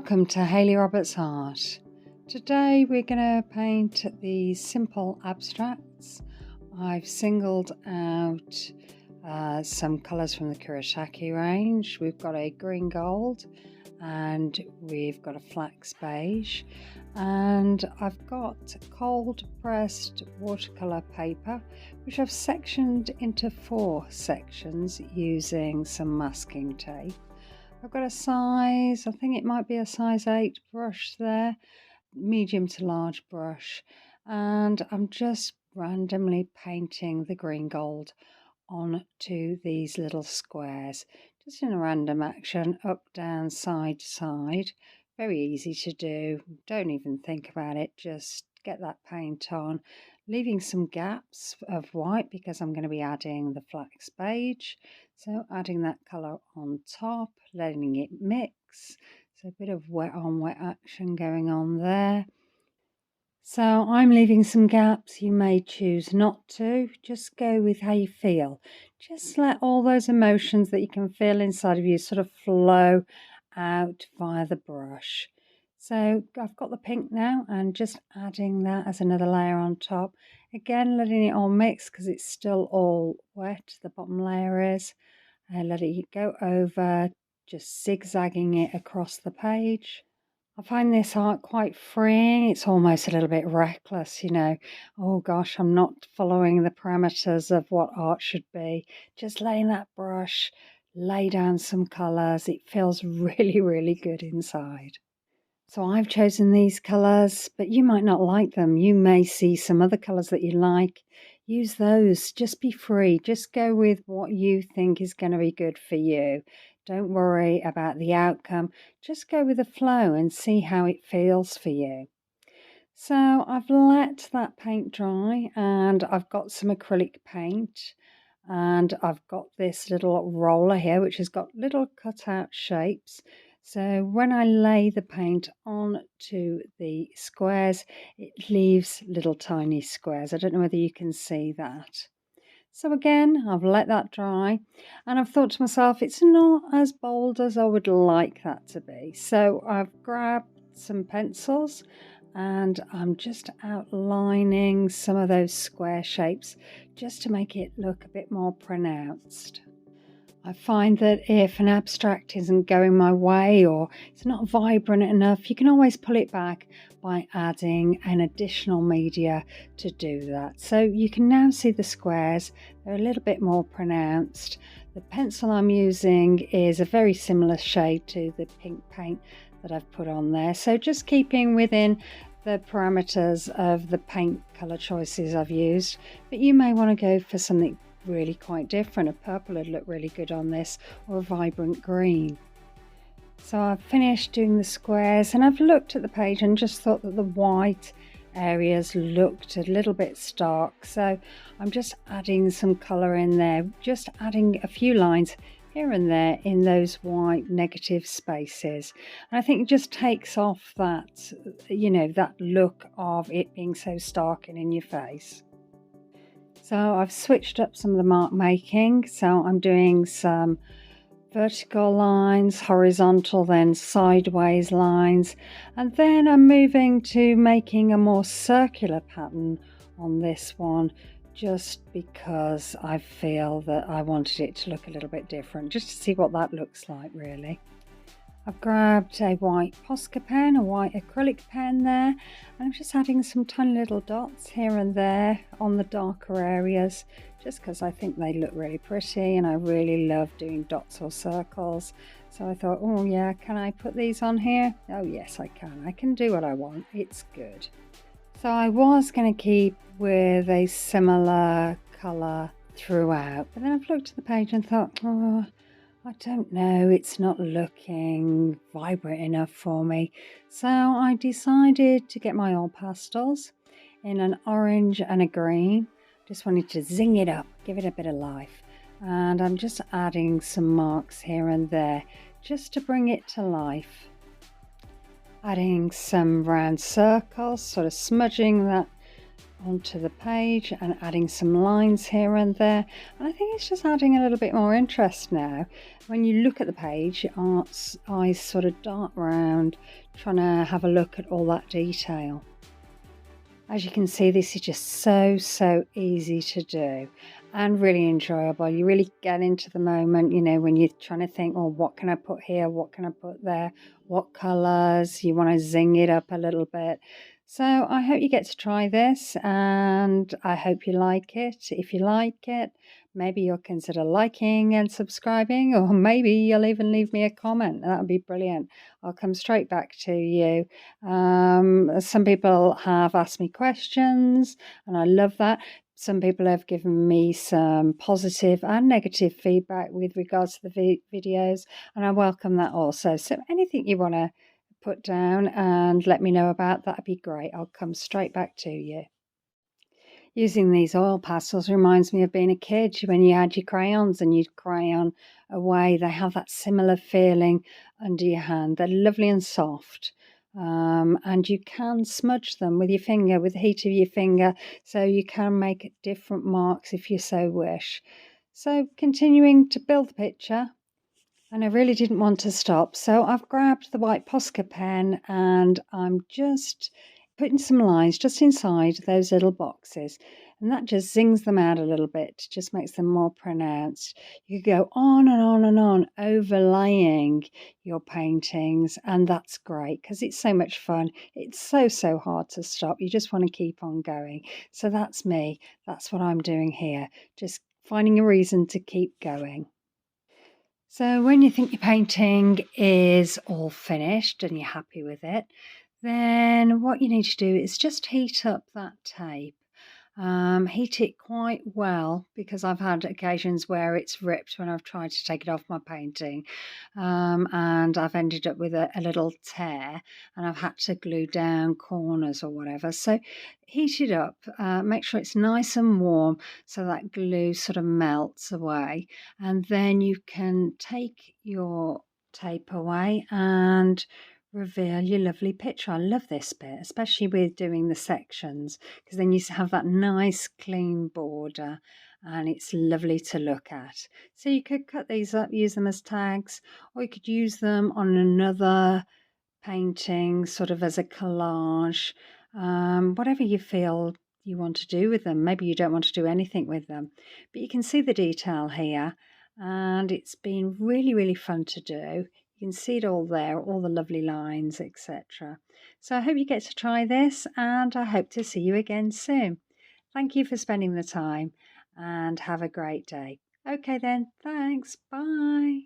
Welcome to Hayley Roberts Art. Today we're going to paint these simple abstracts. I've singled out some colours from the Kuretake range. We've got a green gold and we've got a flax beige, and I've got cold pressed watercolour paper which I've sectioned into 4 sections using some masking tape. I've got a size, I think it might be a size 8 brush there, medium to large brush, and I'm just randomly painting the green gold onto these little squares, just in a random action, up, down, side to side. Very easy to do, don't even think about it, just get that paint on, leaving some gaps of white because I'm going to be adding the flax beige. So adding that colour on top, letting it mix. So a bit of wet on wet action going on there. So I'm leaving some gaps. You may choose not to. Just go with how you feel. Just let all those emotions that you can feel inside of you sort of flow out via the brush. So I've got the pink now and just adding that as another layer on top. Again, letting it all mix because it's still all wet, the bottom layer is. Letting it go over, just zigzagging it across the page. I find this art quite freeing. It's almost a little bit reckless, you know. Oh gosh, I'm not following the parameters of what art should be. Just letting that brush lay down some colours. It feels really, really good inside. So I've chosen these colours, but you might not like them. You may see some other colours that you like. Use those. Just be free. Just go with what you think is going to be good for you. Don't worry about the outcome. Just go with the flow and see how it feels for you. So I've let that paint dry and I've got some acrylic paint. And I've got this little roller here which has got little cutout shapes. So when I lay the paint onto the squares, it leaves little tiny squares. I don't know whether you can see that. So again, I've let that dry and I've thought to myself, it's not as bold as I would like that to be. So I've grabbed some pencils and I'm just outlining some of those square shapes just to make it look a bit more pronounced. I find that if an abstract isn't going my way or it's not vibrant enough, you can always pull it back by adding an additional media to do that. So you can now see the squares, they're a little bit more pronounced. The pencil I'm using is a very similar shade to the pink paint that I've put on there. So just keeping within the parameters of the paint colour choices I've used, but you may want to go for something really quite different. A purple would look really good on this, or a vibrant green. So I've finished doing the squares and I've looked at the page and just thought that the white areas looked a little bit stark, so I'm just adding some colour in there, just adding a few lines here and there in those white negative spaces, and I think it just takes off that, you know, that look of it being so stark and in your face. So I've switched up some of the mark making, so I'm doing some vertical lines, horizontal, then sideways lines, and then I'm moving to making a more circular pattern on this one, just because I feel that I wanted it to look a little bit different, just to see what that looks like really. I've grabbed a white Posca pen, a white acrylic pen there, and I'm just adding some tiny little dots here and there on the darker areas, just because I think they look really pretty and I really love doing dots or circles. So I thought, oh yeah, can I put these on here? Oh yes, I can do what I want, it's good. So I was going to keep with a similar colour throughout, but then I've looked at the page and thought, oh, I don't know, it's not looking vibrant enough for me. So I decided to get my oil pastels in an orange and a green. Just wanted to zing it up, give it a bit of life. And I'm just adding some marks here and there just to bring it to life. Adding some round circles, sort of smudging that onto the page and adding some lines here and there, and I think it's just adding a little bit more interest now. When you look at the page, your eyes sort of dart around trying to have a look at all that detail. As you can see, this is just so easy to do and really enjoyable. You really get into the moment, you know, when you're trying to think, oh, what can I put here? What can I put there? What colours? You want to zing it up a little bit. So I hope you get to try this and I hope you like it. If you like it, maybe you'll consider liking and subscribing, or maybe you'll even leave me a comment. That would be brilliant. I'll come straight back to you. Some people have asked me questions and I love that. Some people have given me some positive and negative feedback with regards to the videos, and I welcome that also. So anything you want to put down and let me know about, that'd be great. I'll come straight back to you. Using these oil pastels reminds me of being a kid when you had your crayons and you'd crayon away. They have that similar feeling under your hand. They're lovely and soft. And you can smudge them with your finger, with the heat of your finger, so you can make different marks if you so wish. So continuing to build the picture, and I really didn't want to stop, so I've grabbed the white Posca pen and I'm just putting some lines just inside those little boxes, and that just zings them out a little bit, just makes them more pronounced. You could go on and on and on overlaying your paintings, and that's great because it's so much fun. It's so hard to stop. You just want to keep on going. So that's me. That's what I'm doing here, just finding a reason to keep going. So when you think your painting is all finished and you're happy with it, then what you need to do is just heat up that tape. Heat it quite well, because I've had occasions where it's ripped when I've tried to take it off my painting, and I've ended up with a little tear and I've had to glue down corners or whatever. So heat it up, make sure it's nice and warm so that glue sort of melts away, and then you can take your tape away and reveal your lovely picture. I love this bit, especially with doing the sections, because then you have that nice clean border and it's lovely to look at. So you could cut these up, use them as tags, or you could use them on another painting sort of as a collage, whatever you feel you want to do with them. Maybe you don't want to do anything with them, but you can see the detail here, and it's been really fun to do. You can see it all there, all the lovely lines, etc. So I hope you get to try this, and I hope to see you again soon. Thank you for spending the time, and have a great day. Okay then, thanks, bye.